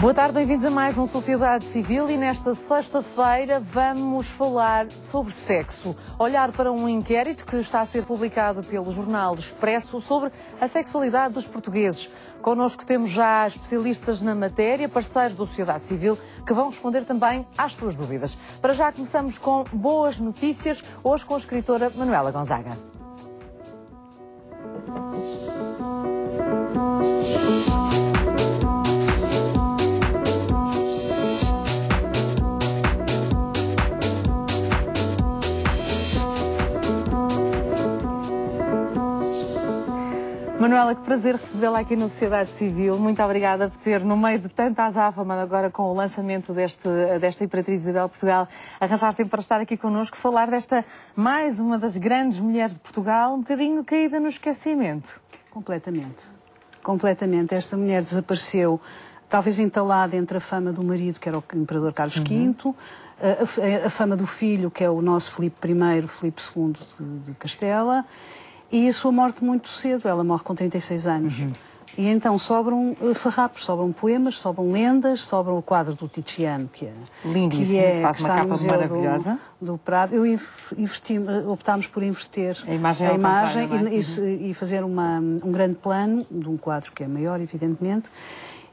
Boa tarde, bem-vindos a mais um Sociedade Civil e nesta sexta-feira vamos falar sobre sexo. Olhar para um inquérito que está a ser publicado pelo jornal Expresso sobre a sexualidade dos portugueses. Connosco temos já especialistas na matéria, parceiros da Sociedade Civil, que vão responder também às suas dúvidas. Para já começamos com boas notícias, hoje com a escritora Manuela Gonzaga. Manuela, que prazer recebê-la aqui na Sociedade Civil. Muito obrigada por ter, no meio de tanta azáfama, agora com o lançamento desta Imperatriz Isabel de Portugal, arranjar tempo para estar aqui connosco, falar desta mais uma das grandes mulheres de Portugal, um bocadinho caída no esquecimento. Completamente. Completamente. Esta mulher desapareceu, talvez entalada entre a fama do marido, que era o Imperador Carlos V, a fama do filho, que é o nosso Filipe I, Filipe II de Castela, e a sua morte muito cedo. Ela morre com 36 anos. E então sobram farrapos, sobram poemas, sobram lendas, sobram o quadro do Tiziano, que é lindíssimo, faz uma capa maravilhosa. Do Prado. Optámos por inverter a imagem e fazer um grande plano de um quadro que é maior, evidentemente.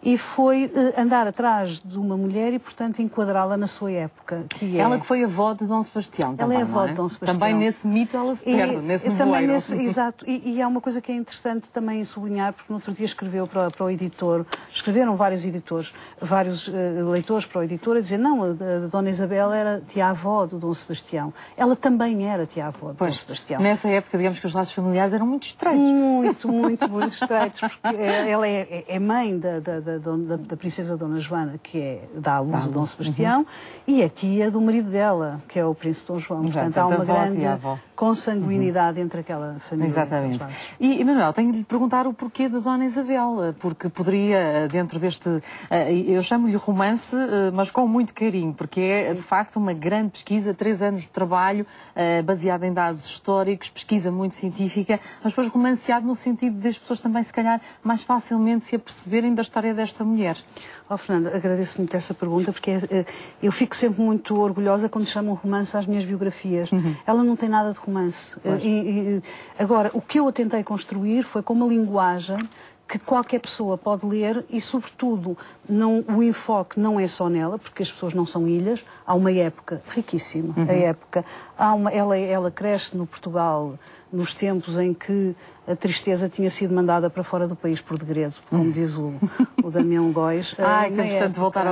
E foi andar atrás de uma mulher e, portanto, enquadrá-la na sua época. Ela que foi avó de Dom Sebastião também, ela é avó de Dom Sebastião. Também nesse mito ela se perde, nesse nevoeiro. Exato. E há uma coisa que é interessante também sublinhar, porque no outro dia escreveram vários editores, vários leitores para o editor, a dizer, não, a Dona Isabel era tia-avó do Dom Sebastião. Ela também era tia-avó de Dom Sebastião. Nessa época, digamos que os laços familiares eram muito estreitos. Muito estreitos, porque ela é mãe da princesa Dona Joana, que dá à luz o Dom Sebastião, e é tia do marido dela, que é o príncipe Dom João. Portanto, há uma grande consanguinidade entre aquela família. Exatamente. E Manuel, tenho de lhe perguntar o porquê da Dona Isabel, porque poderia, dentro deste, eu chamo-lhe romance, mas com muito carinho, porque é de facto uma grande pesquisa, 3 anos de trabalho, baseada em dados históricos, pesquisa muito científica, mas depois romanceado no sentido de as pessoas também, se calhar, mais facilmente se aperceberem da história desta mulher. Fernanda, agradeço muito essa pergunta, porque eu fico sempre muito orgulhosa quando chamam romance às minhas biografias. Ela não tem nada de romance. Agora, o que eu tentei construir foi com uma linguagem que qualquer pessoa pode ler e, sobretudo, o enfoque não é só nela, porque as pessoas não são ilhas. Há uma época riquíssima. Ela cresce no Portugal nos tempos em que a tristeza tinha sido mandada para fora do país por degredo, como diz o Damião Góis. Que bastante voltar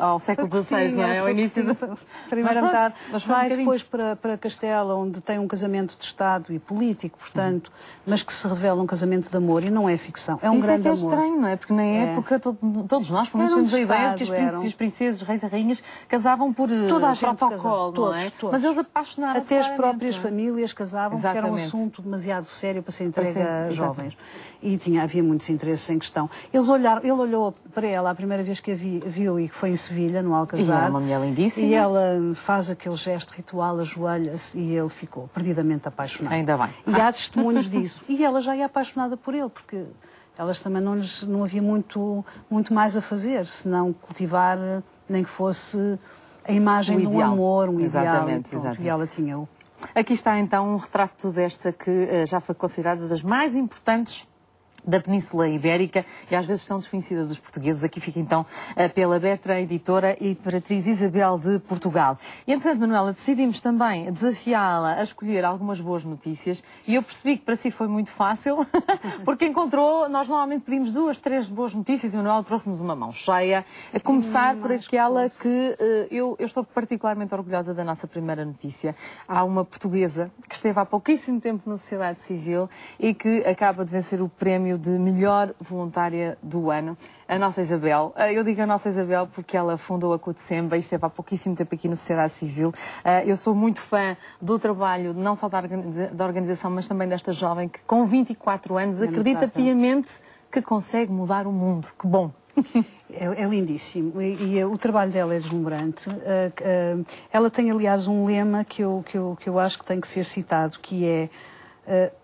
ao século XVI, não é? Ao início da primeira metade. Vai depois para Castela, onde tem um casamento de Estado e político, portanto, mas que se revela um casamento de amor e não é ficção. É um grande amor. Isso é que é estranho, não é? Porque na época todos nós, pelo menos, temos a ideia de que os príncipes e as princesas, reis e rainhas, casavam por protocolo, não é? Todos. Mas eles apaixonaram-se. Até as próprias famílias casavam, porque era um assunto demasiado sério para ser entregue a jovens. E havia muitos interesses em questão. Ele olhou para ela a primeira vez que a viu e que foi em Sevilha, no Alcazar. E era uma mulher lindíssima. E ela faz aquele gesto ritual, ajoelha-se, e ele ficou perdidamente apaixonado. Ainda bem. E há testemunhos disso. E ela já é apaixonada por ele, porque elas também não havia muito mais a fazer, senão cultivar, nem que fosse a imagem de um amor, um ideal. E ela tinha-o. Aqui está então um retrato desta que já foi considerada das mais importantes da Península Ibérica e às vezes tão desconhecida dos portugueses. Aqui fica então pela Bertrand Editora e Imperatriz Isabel de Portugal. E entretanto, Manuela, decidimos também desafiá-la a escolher algumas boas notícias e eu percebi que para si foi muito fácil, porque nós normalmente pedimos 2, 3 boas notícias e Manuela trouxe-nos uma mão cheia, a começar por aquela que eu estou particularmente orgulhosa da nossa primeira notícia. Há uma portuguesa que esteve há pouquíssimo tempo na Sociedade Civil e que acaba de vencer o prémio de melhor voluntária do ano, a nossa Isabel. Eu digo a nossa Isabel porque ela fundou a Codecemba e esteve há pouquíssimo tempo aqui na Sociedade Civil. Eu sou muito fã do trabalho, não só da organização, mas também desta jovem que com 24 anos acredita piamente que consegue mudar o mundo. Que bom! É lindíssimo e o trabalho dela é deslumbrante. Ela tem, aliás, um lema que eu acho que tem que ser citado, que é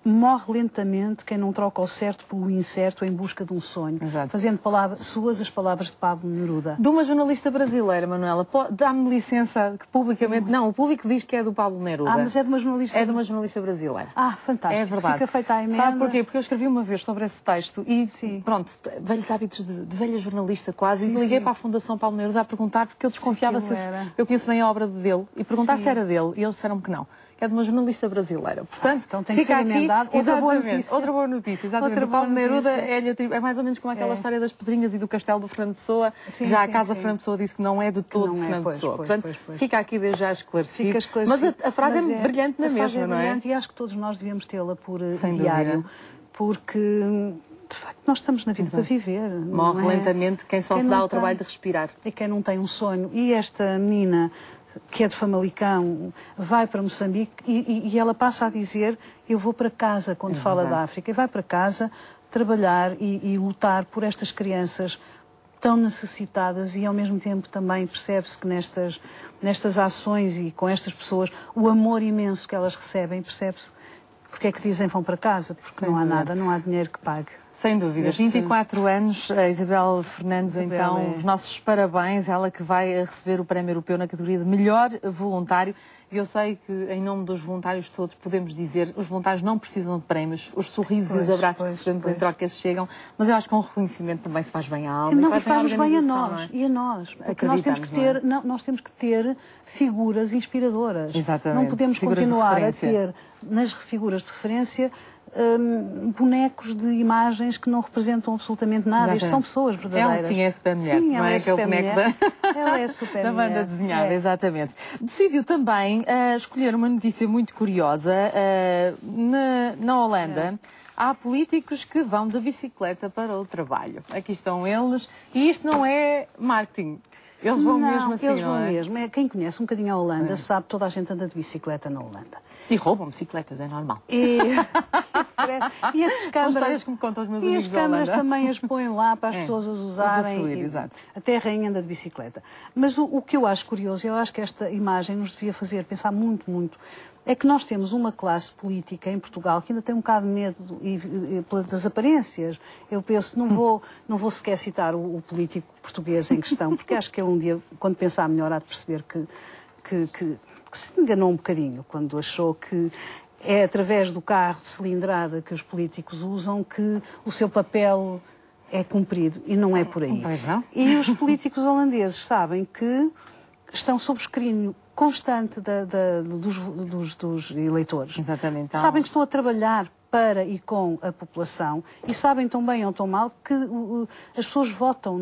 morre lentamente quem não troca o certo pelo incerto em busca de um sonho. Exato. Fazendo suas as palavras de Pablo Neruda. De uma jornalista brasileira, Manuela, dá-me licença que publicamente... Não, o público diz que é do Pablo Neruda. Mas é de uma jornalista... É de uma jornalista brasileira. Fantástico. É verdade. Fica feita a emenda. Sabe porquê? Porque eu escrevi uma vez sobre esse texto e, Sim. pronto, velhos hábitos de velha jornalista quase, Sim, e liguei sim. para a Fundação Pablo Neruda a perguntar, porque eu desconfiava se eu conheço bem a obra dele, e perguntar Sim. se era dele, e eles disseram que não. É de uma jornalista brasileira. Portanto, então tem que fica ser aqui emendado. Outra boa notícia. Outra boa notícia, exatamente. O Pablo Neruda é mais ou menos como aquela história das pedrinhas e do castelo do Fernando Pessoa. Sim, já sim, a casa sim. Fernando Pessoa disse que não é de todo Fernando Pessoa. Portanto, fica aqui desde já esclarecido. Fica esclarecido. Mas a frase é brilhante na mesma, não é? Brilhante, e acho que todos nós devíamos tê-la por Sem diário. dúvida. Porque, de facto, nós estamos na vida para viver. Morre lentamente quem só se dá ao trabalho de respirar. E quem não tem um sonho. E esta menina, que é de Famalicão, vai para Moçambique e ela passa a dizer: eu vou para casa quando fala da África. E vai para casa trabalhar e lutar por estas crianças tão necessitadas, e ao mesmo tempo também percebe-se que nestas ações e com estas pessoas, o amor imenso que elas recebem, percebe-se porque é que dizem vão para casa, porque não há nada, não há dinheiro que pague. Sem dúvida. 24 anos, a Isabel Fernandes, então, os nossos parabéns. Ela que vai receber o Prémio Europeu na categoria de melhor voluntário. E eu sei que, em nome dos voluntários todos, podemos dizer que os voluntários não precisam de prémios. Os sorrisos e os abraços que recebemos em trocas chegam. Mas eu acho que um reconhecimento também se faz bem à alma. Não, faz bem a nós. E a nós. Porque nós temos que ter figuras inspiradoras. Exatamente. Não podemos continuar a ter, nas figuras de referência, bonecos de imagens que não representam absolutamente nada. Isto são pessoas verdadeiras. Ela sim é a super mulher, não é aquele boneco ela é a super da banda desenhada, exatamente. Decidiu também escolher uma notícia muito curiosa. Na Holanda, há políticos que vão de bicicleta para o trabalho. Aqui estão eles, e isto não é marketing. Eles vão mesmo assim, eles não vão é? mesmo. Quem conhece um bocadinho a Holanda sabe que toda a gente anda de bicicleta na Holanda. E roubam bicicletas, é normal. E as São câmaras, histórias que me contam os meus e amigos as da Holanda. câmaras também as põem lá para as pessoas as usarem. Exato. Até a rainha anda de bicicleta. Mas o que eu acho curioso, eu acho que esta imagem nos devia fazer pensar muito, muito, é que nós temos uma classe política em Portugal que ainda tem um bocado de medo das aparências. Eu penso, não vou sequer citar o político português em questão, porque acho que ele um dia, quando pensar melhor, há de perceber que se enganou um bocadinho quando achou que é através do carro de cilindrada que os políticos usam que o seu papel é cumprido, e não é por aí. Pois não. E os políticos holandeses sabem que estão sob escrínio constante dos eleitores. Exatamente. Então... Sabem que estão a trabalhar para e com a população, e sabem tão bem ou tão mal que as pessoas votam,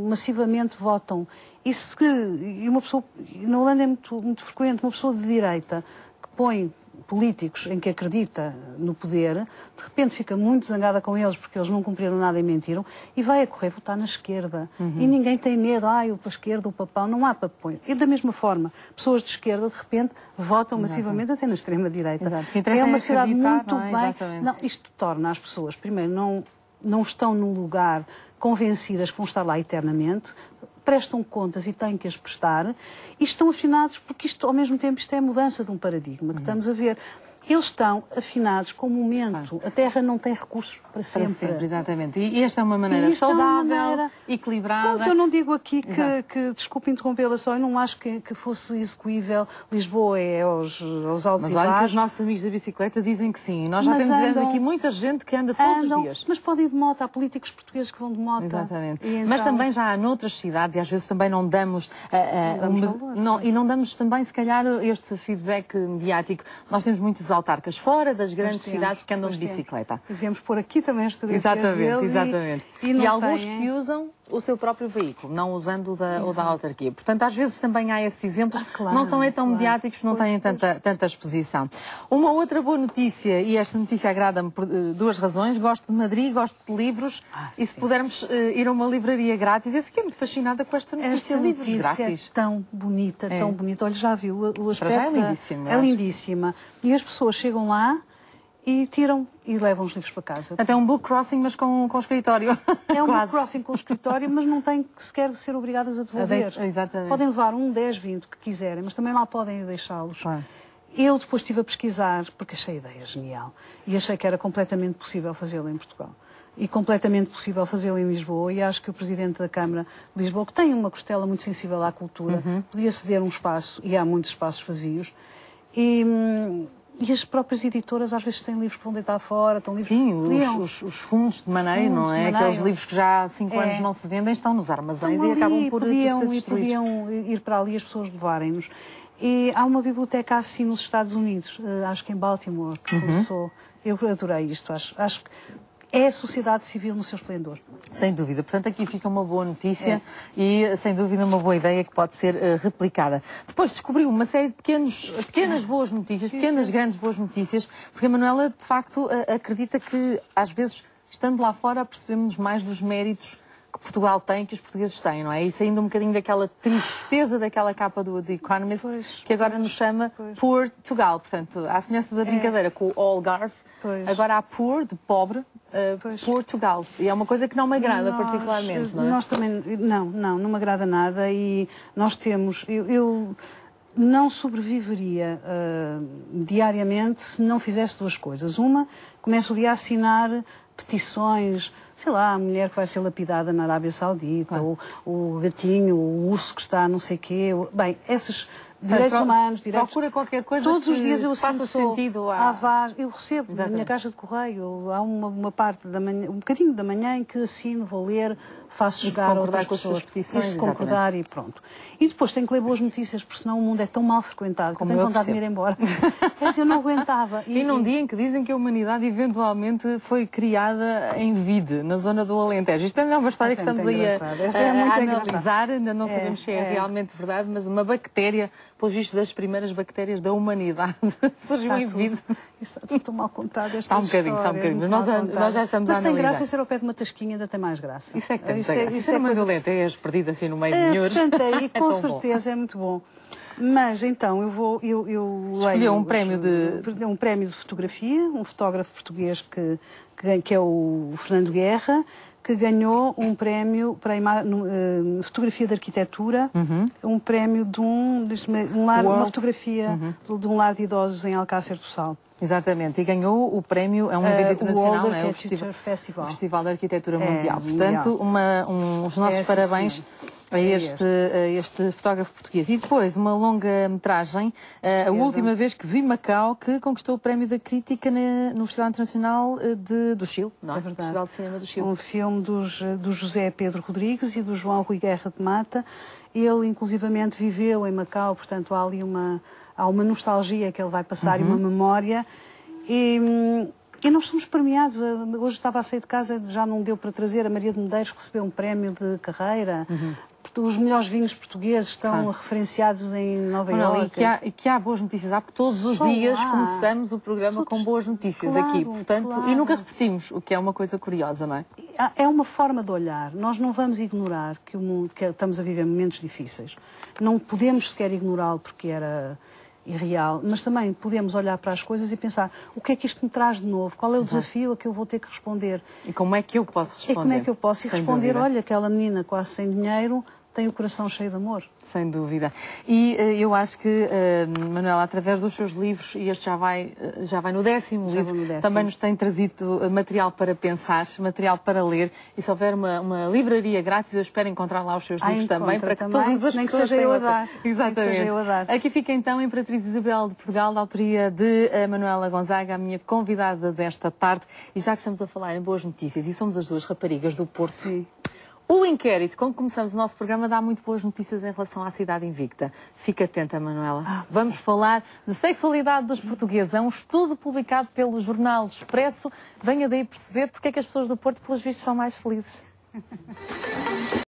massivamente votam. E uma pessoa, na Holanda é muito frequente, uma pessoa de direita que põe políticos em que acredita no poder, de repente fica muito zangada com eles porque eles não cumpriram nada e mentiram, e vai a correr votar na esquerda. E ninguém tem medo, o para a esquerda, o papão, não há para pôr. E da mesma forma, pessoas de esquerda, de repente, votam massivamente até na extrema-direita. É uma cidade muito bem... Não, isto torna as pessoas, primeiro, não estão num lugar convencidas que vão estar lá eternamente, prestam contas e têm que as prestar, e estão afinados, porque isto, ao mesmo tempo, isto é a mudança de um paradigma que estamos a ver. Eles estão afinados com o momento. A Terra não tem recursos para sempre. Para sempre, exatamente. E esta é uma maneira saudável, equilibrada. Pronto, eu não digo aqui que desculpe interrompê-la só, eu não acho que fosse execuível. Lisboa é aos altos e baixos. Mas olha que os nossos amigos da bicicleta dizem que sim. Nós já temos vendo aqui muita gente que anda todos os dias. Mas podem ir de moto, há políticos portugueses que vão de moto. Exatamente. E mas também já há noutras cidades, e às vezes também não damos, não damos também, se calhar, este feedback mediático. Nós temos muitas autarcas fora das grandes cidades que andam de bicicleta. Devemos pôr aqui também as fotografias deles. Exatamente. E alguns que usam o seu próprio veículo, não usando o da autarquia. Portanto, às vezes também há esses exemplos, não são tão mediáticos, não têm tanta exposição. Uma outra boa notícia, e esta notícia agrada-me por duas razões: gosto de Madrid, gosto de livros, e se pudermos ir a uma livraria grátis, eu fiquei muito fascinada com esta notícia. Livros grátis. É tão bonita, tão bonita. Olha, já viu o aspecto? É lindíssima. É lindíssima. E as pessoas chegam lá e tiram e levam os livros para casa. Até um book crossing, mas com escritório. É um book crossing com escritório, mas não têm que sequer ser obrigadas a devolver. Exatamente. Podem levar 10, 20 que quiserem, mas também lá podem deixá-los. Claro. Eu depois estive a pesquisar, porque achei a ideia genial, e achei que era completamente possível fazê-lo em Portugal. E completamente possível fazê-lo em Lisboa, e acho que o Presidente da Câmara de Lisboa, que tem uma costela muito sensível à cultura, podia ceder um espaço, e há muitos espaços vazios, e as próprias editoras às vezes têm livros que vão deitar fora, estão livros... Sim, os fundos de maneio, não é? Aqueles livros que já há 5 anos não se vendem, estão nos armazéns e acabam por ser destruídos. Podiam ir para ali as pessoas levarem-nos. E há uma biblioteca assim nos Estados Unidos, acho que em Baltimore, que começou. Eu adorei isto, acho que é a sociedade civil no seu esplendor. Sem dúvida. Portanto, aqui fica uma boa notícia e, sem dúvida, uma boa ideia que pode ser replicada. Depois descobriu uma série de pequenas boas notícias, pequenas grandes boas notícias, porque a Manuela, de facto, acredita que, às vezes, estando lá fora, percebemos mais dos méritos que Portugal tem, que os portugueses têm, não é? E saindo um bocadinho daquela tristeza daquela capa do The Economist, que agora nos chama Portugal. Portanto, à semelhança da brincadeira com o Algarve, agora há poor, de pobre, Portugal. E é uma coisa que não me agrada particularmente, não é? Nós também, não me agrada nada, e nós temos... Eu não sobreviveria diariamente se não fizesse duas coisas. Uma, começo o dia a assinar petições, sei lá, a mulher que vai ser lapidada na Arábia Saudita, o gatinho, o urso que está não sei o quê. Bem, esses direitos humanos, direitos... Procura qualquer coisa todos que os dias eu faça sentido à VAR, eu recebo na minha caixa de correio, há uma parte da manhã, um bocadinho da manhã em que assino, vou ler, faço chegar a outras pessoas, e se concordar e pronto. E depois tenho que ler boas notícias, porque senão o mundo é tão mal frequentado que eu tenho vontade de me ir embora. Eu não aguentava. E num dia em que dizem que a humanidade eventualmente foi criada em Vide, na zona do Alentejo. Isto é uma história que estamos aí a analisar, ainda não sabemos se é realmente verdade, mas uma bactéria, pelos vistos das primeiras bactérias da humanidade, surgiu em Vide. Está tudo tão mal contado. Está um bocadinho, mas nós já estamos a analisar. Mas tem graça, ser ao pé de uma tasquinha ainda tem mais graça. Isso é que tem muita graça. Ser uma Alentejo perdida assim no meio de minhores. Portanto, aí com certeza é muito bom. Mas então eu escolheu um prémio de fotografia, um fotógrafo português que é o Fernando Guerra, que ganhou um prémio para fotografia de arquitetura, um prémio de uma fotografia de um lar de idosos em Alcácer do Sal. Exatamente, e ganhou o prémio, é um evento internacional, não é? O Festival da Arquitetura Mundial. Portanto, os nossos parabéns a este fotógrafo português. E depois, uma longa-metragem, a última vez que vi Macau, que conquistou o prémio da crítica no Festival Internacional do Chile, não é? É verdade. Festival de Cinema do Chile. Um filme do José Pedro Rodrigues e do João Rui Guerra de Mata. Ele, inclusivamente, viveu em Macau, portanto, há ali há uma nostalgia que ele vai passar e uma memória. E nós somos premiados. Hoje estava a sair de casa, já não deu para trazer. A Maria de Medeiros recebeu um prémio de carreira. Os melhores vinhos portugueses estão referenciados em Nova Iorque. E que há boas notícias. Há, porque todos os dias começamos o programa com boas notícias aqui. Portanto, e nunca repetimos, o que é uma coisa curiosa, não é? É uma forma de olhar. Nós não vamos ignorar que o mundo, que estamos a viver momentos difíceis. Não podemos sequer ignorá-lo porque era irreal, mas também podemos olhar para as coisas e pensar o que é que isto me traz de novo, qual é o desafio a que eu vou ter que responder. E como é que eu posso responder? E como é que eu posso responder, olha, aquela menina quase sem dinheiro tem o coração cheio de amor. Sem dúvida. E eu acho que, Manuela, através dos seus livros, e este já vai no 10º livro, também nos tem trazido material para pensar, material para ler, e se houver uma livraria grátis, eu espero encontrar lá os seus livros também, para que todas as pessoas tenham a dar. Exatamente. Aqui fica então a Imperatriz Isabel de Portugal, da autoria de Manuela Gonzaga, a minha convidada desta tarde, e já que estamos a falar em boas notícias, e somos as duas raparigas do Porto, sim. O inquérito, com que começamos o nosso programa, dá muito boas notícias em relação à cidade invicta. Fica atenta, Manuela. Vamos falar de sexualidade dos portugueses. É um estudo publicado pelo jornal Expresso. Venha daí perceber porque é que as pessoas do Porto, pelos vistos, são mais felizes.